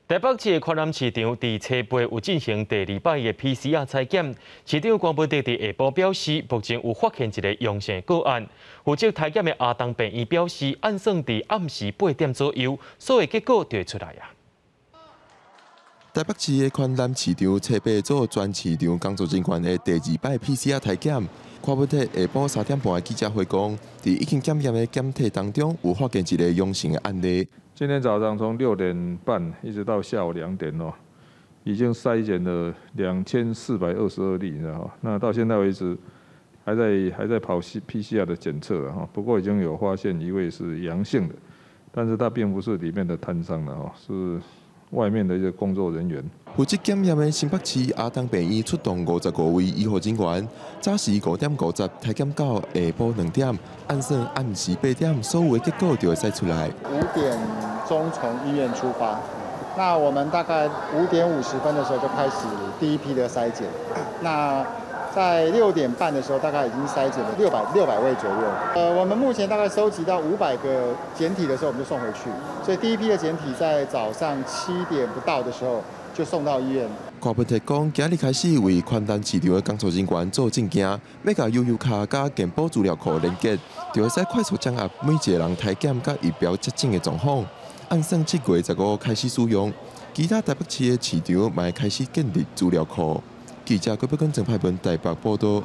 台北市的宽南市场伫车杯有进行第2摆的 PCR 采检，市长关本德伫下晡表示，目前有发现一个阳性个案。负责采检的阿东病院表示，按算伫暗时8点左右，所有结果就会出来啊。台北市的宽南市场车杯做全市场工作人员的第2摆 PCR 采检。看本德下晡3点半的记者会讲，伫已经检验的检体当中，有发现一个阳性的案例。 今天早上从6点半一直到下午2点哦，已经筛检了2422例，那到现在为止还在跑 PCR 的检测哈，不过已经有发现一位是阳性的，但是他并不是里面的摊商了哈，是外面的一些工作人员。负责检验的新北市阿东病院出动55位医护人员，早时5点50采检到下晡2点，按算暗时8点，所有的结果就会筛出来。5点钟从医院出发，那我们大概5点50分的时候就开始第一批的筛检，那在6点半的时候大概已经筛检了600位左右。我们目前大概收集到500个检体的时候，我们就送回去，所以第一批的检体在早上7点不到的时候。 就送到医院。郭本特讲，今日开始为宽南市场的工作人员做证件，要甲悠游卡甲健保资料库连接，就会使快速掌握每一个人体检甲仪表接诊的状况。按算7月15开始使用，其他台北市的市场嘛会开始建立资料库。记者郭北根郑派文台北报道。